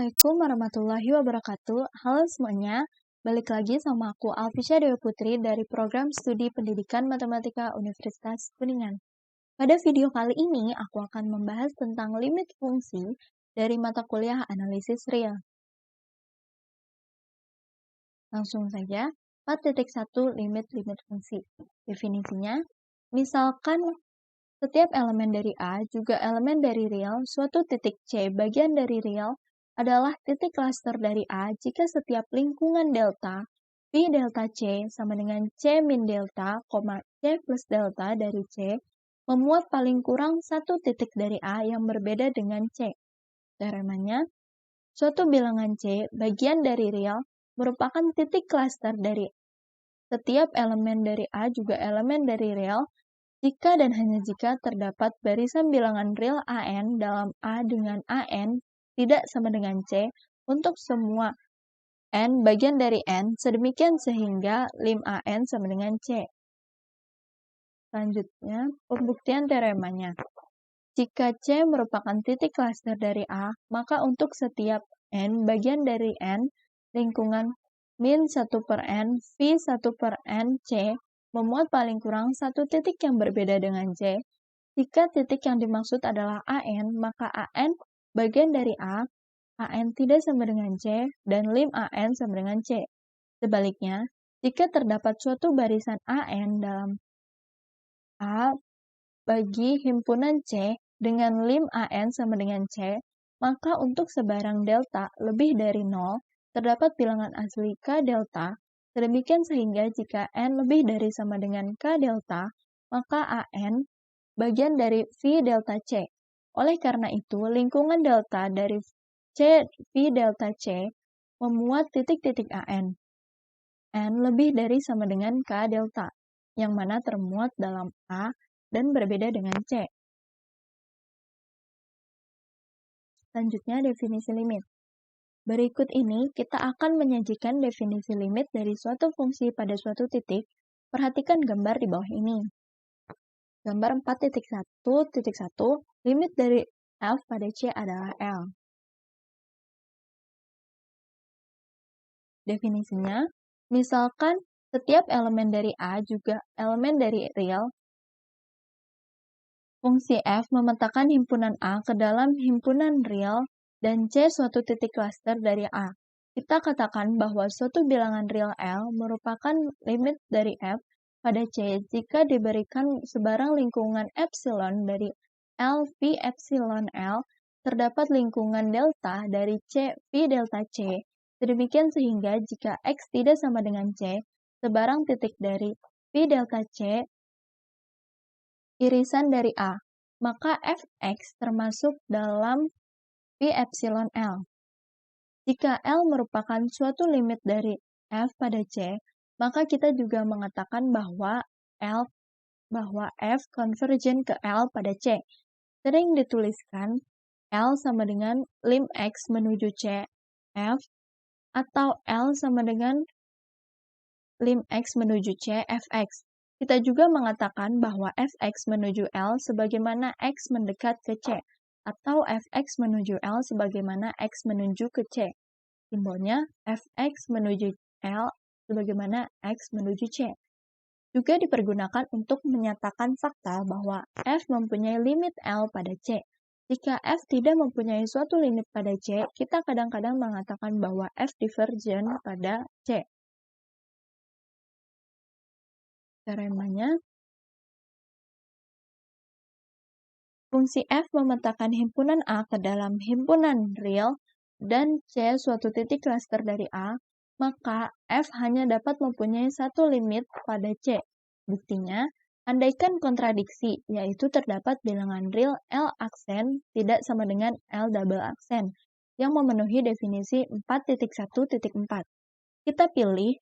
Assalamualaikum warahmatullahi wabarakatuh. Halo semuanya, balik lagi sama aku Alfisya Dewi Putri dari Program Studi Pendidikan Matematika Universitas Kuningan. Pada video kali ini, aku akan membahas tentang limit fungsi dari mata kuliah analisis real. Langsung saja, 4.1 limit fungsi. Definisinya, misalkan setiap elemen dari A juga elemen dari real, suatu titik C bagian dari real adalah titik klaster dari A jika setiap lingkungan delta, V delta C sama dengan C min delta, C plus delta dari C, memuat paling kurang satu titik dari A yang berbeda dengan C. Teoremanya, suatu bilangan C bagian dari real merupakan titik klaster dari setiap elemen dari A juga elemen dari real, jika dan hanya jika terdapat barisan bilangan real AN dalam A dengan AN tidak sama dengan C untuk semua N bagian dari N, sedemikian sehingga lim AN sama dengan C. Selanjutnya, pembuktian teoremanya. Jika C merupakan titik klaster dari A, maka untuk setiap N bagian dari N, lingkungan min 1 per N, V 1 per N, C, memuat paling kurang satu titik yang berbeda dengan C. Jika titik yang dimaksud adalah AN, maka AN bagian dari A, AN tidak sama dengan C, dan lim AN sama dengan C. Sebaliknya, jika terdapat suatu barisan AN dalam A bagi himpunan C dengan lim AN sama dengan C, maka untuk sebarang delta lebih dari 0, terdapat bilangan asli K delta, sedemikian sehingga jika N lebih dari sama dengan K delta, maka AN bagian dari V delta C. Oleh karena itu, lingkungan delta dari C V delta C memuat titik-titik AN. N lebih dari sama dengan K delta, yang mana termuat dalam A dan berbeda dengan C. Selanjutnya, definisi limit. Berikut ini, kita akan menyajikan definisi limit dari suatu fungsi pada suatu titik. Perhatikan gambar di bawah ini. Gambar 4.1.1, limit dari F pada C adalah L. Definisinya, misalkan setiap elemen dari A juga elemen dari real, fungsi F memetakan himpunan A ke dalam himpunan real dan C suatu titik klaster dari A. Kita katakan bahwa suatu bilangan real L merupakan limit dari F pada C jika diberikan sebarang lingkungan epsilon dari L V epsilon L, terdapat lingkungan delta dari C V delta C, sedemikian sehingga jika X tidak sama dengan C, sebarang titik dari V delta C irisan dari A, maka Fx termasuk dalam V epsilon L. Jika L merupakan suatu limit dari F pada C, maka kita juga mengatakan bahwa F konvergen ke L pada C. Sering dituliskan L sama dengan lim X menuju C, F, atau L sama dengan lim X menuju C, Fx. Kita juga mengatakan bahwa Fx menuju L sebagaimana X mendekat ke C, atau Fx menuju L sebagaimana X menuju ke C. Simbolnya Fx menuju L sebagaimana X menuju C. Juga dipergunakan untuk menyatakan fakta bahwa F mempunyai limit L pada C. Jika F tidak mempunyai suatu limit pada C, kita kadang-kadang mengatakan bahwa F divergen pada C. Teoremanya, fungsi F memetakan himpunan A ke dalam himpunan real dan C suatu titik klaster dari A, maka F hanya dapat mempunyai satu limit pada C. Buktinya, andaikan kontradiksi, yaitu terdapat bilangan real L aksen tidak sama dengan L double aksen, yang memenuhi definisi 4.1.4. Kita pilih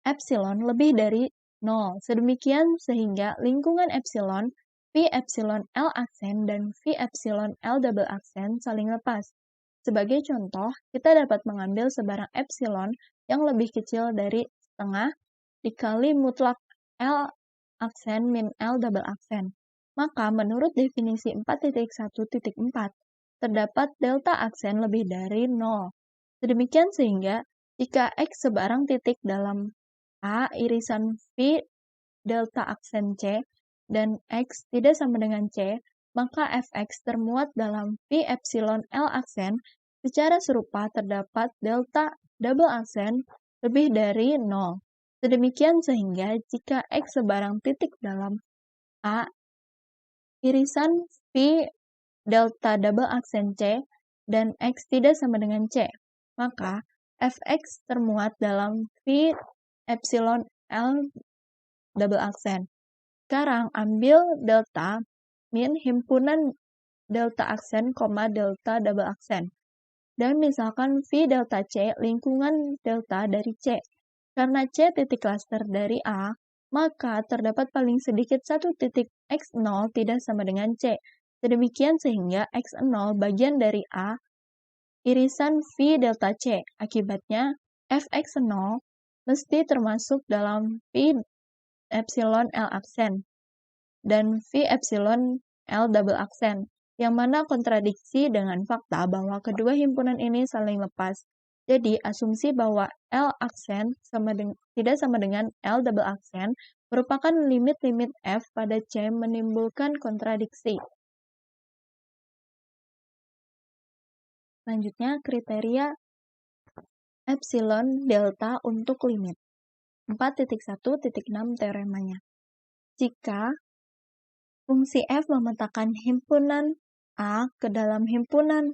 epsilon lebih dari 0, sedemikian sehingga lingkungan epsilon, V epsilon L aksen dan V epsilon L double aksen saling lepas. Sebagai contoh, kita dapat mengambil sebarang epsilon yang lebih kecil dari setengah dikali mutlak L aksen min L double aksen. Maka menurut definisi 4.1.4, terdapat delta aksen lebih dari 0. Sedemikian sehingga jika X sebarang titik dalam A irisan V delta aksen C dan X tidak sama dengan C, maka Fx termuat dalam V epsilon L aksen. Secara serupa terdapat delta double aksen lebih dari 0. Sedemikian sehingga jika X sebarang titik dalam A irisan V delta double aksen C dan X tidak sama dengan C, maka Fx termuat dalam V epsilon L double aksen. Sekarang ambil delta min himpunan delta aksen, delta double aksen. Dan misalkan V delta C lingkungan delta dari C. Karena C titik klaster dari A, maka terdapat paling sedikit satu titik X0 tidak sama dengan C. Sedemikian sehingga X0 bagian dari A irisan V delta C. Akibatnya, Fx0 mesti termasuk dalam V epsilon L aksen dan V epsilon L double aksen, yang mana kontradiksi dengan fakta bahwa kedua himpunan ini saling lepas. Jadi, asumsi bahwa L aksen tidak sama dengan L double aksen merupakan limit-limit F pada C menimbulkan kontradiksi. Selanjutnya, kriteria epsilon delta untuk limit. 4.1.6 teoremanya. Jika fungsi f memetakan himpunan A ke dalam himpunan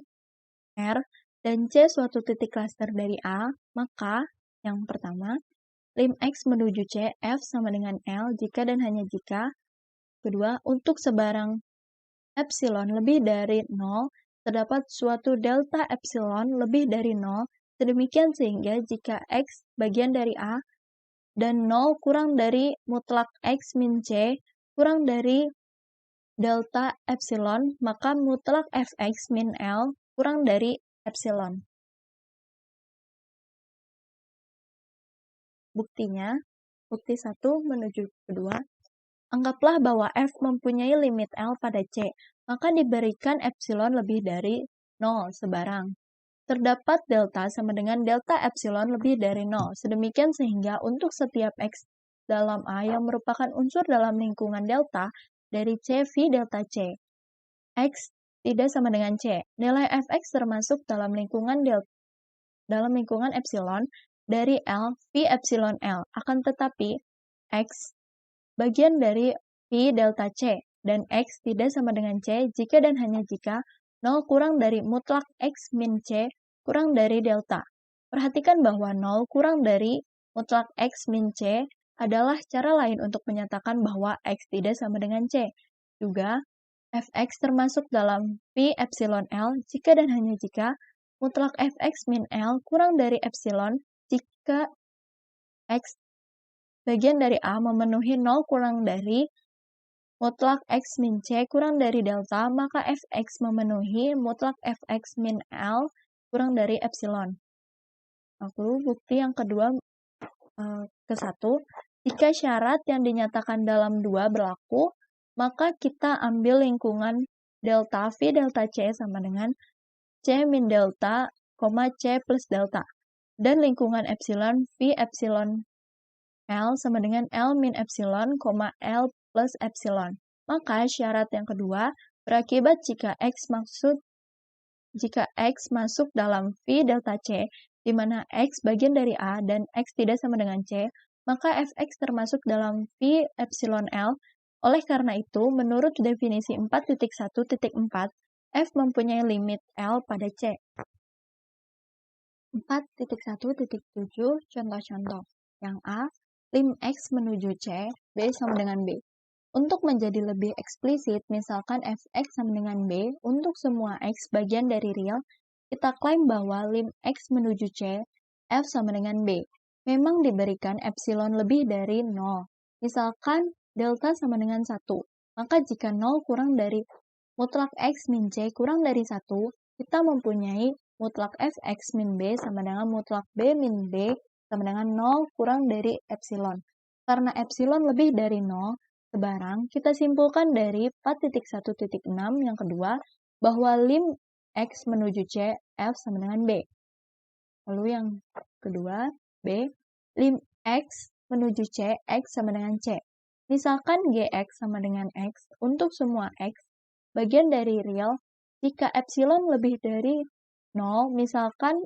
R dan C suatu titik klaster dari A, maka yang pertama, lim X menuju C, F sama dengan L jika dan hanya jika. Kedua, untuk sebarang epsilon lebih dari 0, terdapat suatu delta epsilon lebih dari 0, sedemikian sehingga jika X bagian dari A dan 0 kurang dari mutlak X min C kurang dari delta epsilon, maka mutlak Fx min L kurang dari epsilon. Buktinya, bukti 1 menuju kedua, anggaplah bahwa F mempunyai limit L pada C, maka diberikan epsilon lebih dari 0 sebarang. Terdapat delta sama dengan delta epsilon lebih dari 0, sedemikian sehingga untuk setiap X dalam A yang merupakan unsur dalam lingkungan delta dari C V delta C, X tidak sama dengan C. Nilai Fx termasuk dalam lingkungan epsilon dari L V epsilon L. Akan tetapi, X bagian dari V delta C dan X tidak sama dengan C jika dan hanya jika 0 kurang dari mutlak X min C kurang dari delta. Perhatikan bahwa 0 kurang dari mutlak X min C adalah cara lain untuk menyatakan bahwa X tidak sama dengan C. Juga, Fx termasuk dalam V epsilon L jika dan hanya jika mutlak Fx min L kurang dari epsilon jika X bagian dari A memenuhi 0 kurang dari mutlak X min C kurang dari delta, maka Fx memenuhi mutlak Fx min L kurang dari epsilon. Lalu bukti yang kedua ke-1, jika syarat yang dinyatakan dalam 2 berlaku, maka kita ambil lingkungan delta V delta C sama dengan C min delta, C plus delta. Dan lingkungan epsilon V epsilon L sama dengan L min epsilon, L plus epsilon. Maka syarat yang kedua berakibat jika X masuk dalam V delta C, di mana X bagian dari A dan X tidak sama dengan C, maka Fx termasuk dalam V epsilon L. Oleh karena itu, menurut definisi 4.1.4, F mempunyai limit L pada C. 4.1.7 contoh-contoh. Yang A, lim X menuju C, B sama dengan B. Untuk menjadi lebih eksplisit, misalkan Fx sama dengan B, untuk semua X bagian dari real, kita klaim bahwa lim X menuju C, F sama dengan B. Memang diberikan epsilon lebih dari 0. Misalkan delta sama dengan 1. Maka jika 0 kurang dari mutlak X min C kurang dari 1, kita mempunyai mutlak Fx min B sama dengan mutlak B min B sama dengan 0 kurang dari epsilon. Karena epsilon lebih dari 0, sebarang, kita simpulkan dari 4.1.6 yang kedua, bahwa lim X menuju C, F sama dengan B. Lalu yang kedua, B, lim X menuju C, X sama dengan C. Misalkan GX sama dengan X, untuk semua X, bagian dari real, jika epsilon lebih dari 0, misalkan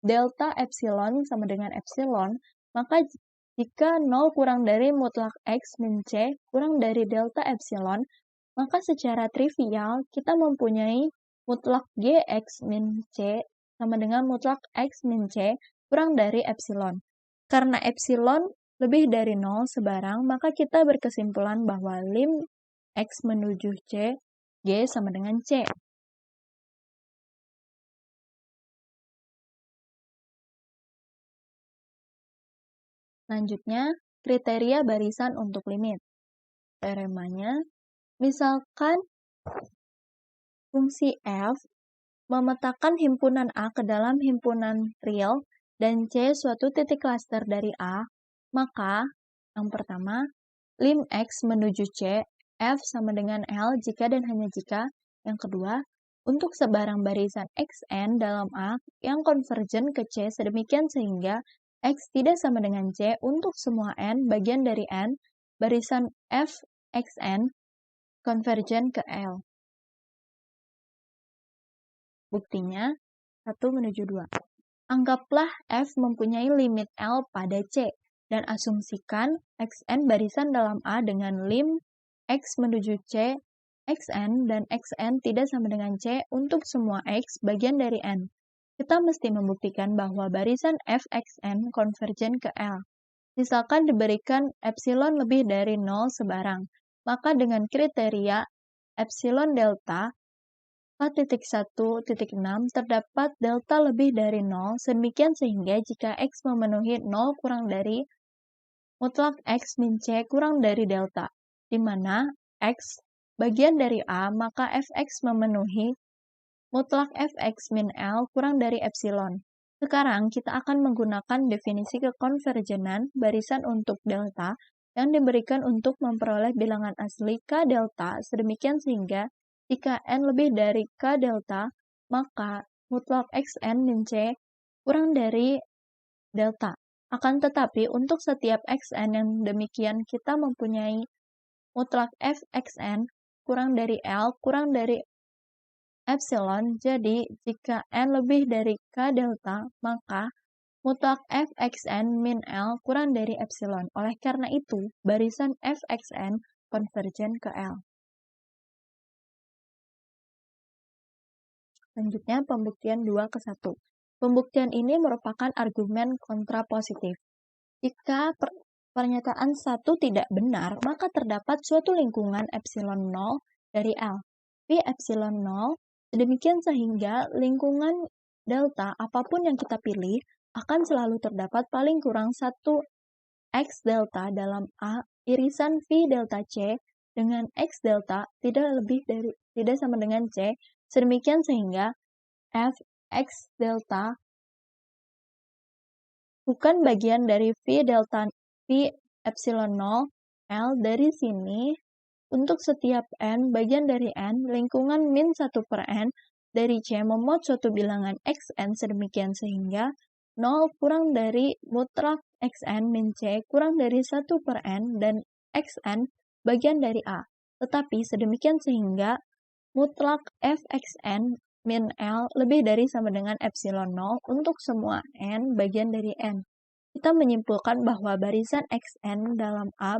delta epsilon sama dengan epsilon, maka jika 0 kurang dari mutlak X min C kurang dari delta epsilon, maka secara trivial kita mempunyai mutlak GX min C sama dengan mutlak X min C kurang dari epsilon. Karena epsilon lebih dari 0 sebarang, maka kita berkesimpulan bahwa lim X menuju C, G sama dengan C. Selanjutnya, kriteria barisan untuk limit. Teoremanya, misalkan fungsi f memetakan himpunan A ke dalam himpunan real dan C suatu titik klaster dari A, maka yang pertama, lim X menuju C, F sama dengan L jika dan hanya jika. Yang kedua, untuk sebarang barisan Xn dalam A yang konvergen ke C sedemikian sehingga X tidak sama dengan C untuk semua N bagian dari N, barisan F Xn konvergen ke L. Buktinya, 1 menuju 2. Anggaplah F mempunyai limit L pada C, dan asumsikan Xn barisan dalam A dengan lim X menuju C, Xn dan Xn tidak sama dengan C untuk semua X bagian dari N. Kita mesti membuktikan bahwa barisan Fxn konvergen ke L. Misalkan diberikan epsilon lebih dari 0 sebarang, maka dengan kriteria epsilon delta 4.1.6 terdapat delta lebih dari 0, sedemikian sehingga jika X memenuhi 0 kurang dari mutlak X min C kurang dari delta, di mana X bagian dari A, maka Fx memenuhi mutlak Fx min L kurang dari epsilon. Sekarang kita akan menggunakan definisi kekonvergenan barisan untuk delta yang diberikan untuk memperoleh bilangan asli K delta, sedemikian sehingga jika N lebih dari K delta, maka mutlak Xn min C kurang dari delta. Akan tetapi, untuk setiap Xn yang demikian, kita mempunyai mutlak Fxn kurang dari L kurang dari epsilon. Jadi, jika N lebih dari K delta, maka mutlak Fxn min L kurang dari epsilon. Oleh karena itu, barisan Fxn konvergen ke L. Selanjutnya, pembuktian 2 ke 1. Pembuktian ini merupakan argumen kontrapositif. Jika pernyataan 1 tidak benar, maka terdapat suatu lingkungan epsilon 0 dari L. Phi epsilon 0, demikian sehingga lingkungan delta apapun yang kita pilih akan selalu terdapat paling kurang 1 X delta dalam A irisan Phi delta C dengan X delta tidak sama dengan C, sedemikian sehingga F X delta bukan bagian dari Phi epsilon 0 L. Dari sini, untuk setiap N bagian dari N, lingkungan min 1 per N dari C memuat suatu bilangan Xn sedemikian sehingga 0 kurang dari mutlak Xn min C kurang dari 1 per N dan Xn bagian dari A. Tetapi sedemikian sehingga mutlak Fxn min L lebih dari sama dengan epsilon 0 untuk semua N bagian dari N. Kita menyimpulkan bahwa barisan Xn dalam A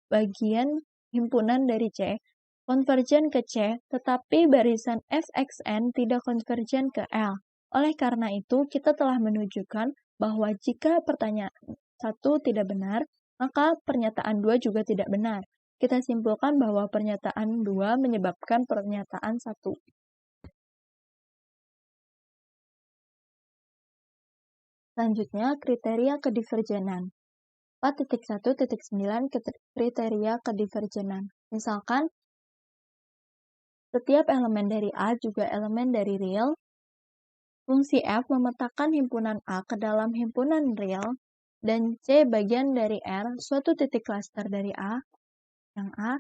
bagian himpunan dari C konvergen ke C, tetapi barisan Fxn tidak konvergen ke L. Oleh karena itu, kita telah menunjukkan bahwa jika pertanyaan 1 tidak benar, maka pernyataan 2 juga tidak benar. Kita simpulkan bahwa pernyataan 2 menyebabkan pernyataan 1. Selanjutnya, kriteria kedivergenan. 4.1.9 kriteria kedivergenan. Misalkan, setiap elemen dari A juga elemen dari real. Fungsi f memetakan himpunan A ke dalam himpunan real, dan C bagian dari R suatu titik klaster dari A. Yang A,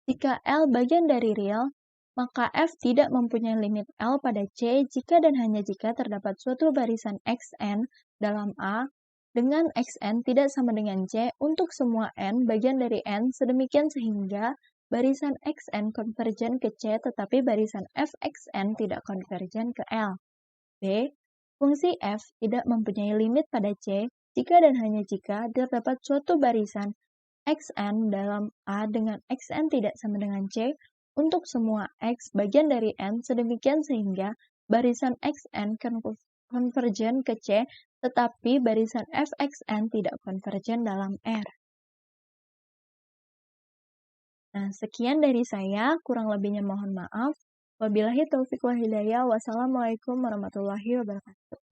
jika L bagian dari real, maka F tidak mempunyai limit L pada C jika dan hanya jika terdapat suatu barisan Xn dalam A dengan Xn tidak sama dengan C untuk semua N bagian dari N sedemikian sehingga barisan Xn konvergen ke C tetapi barisan Fxn tidak konvergen ke L. B. Fungsi F tidak mempunyai limit pada C jika dan hanya jika terdapat suatu barisan Xn dalam A dengan Xn tidak sama dengan C untuk semua X bagian dari N sedemikian sehingga barisan Xn konvergen ke C tetapi barisan Fxn tidak konvergen dalam R. Nah, sekian dari saya, kurang lebihnya mohon maaf. Wabillahi taufiq wal hidayah. Wassalamualaikum warahmatullahi wabarakatuh.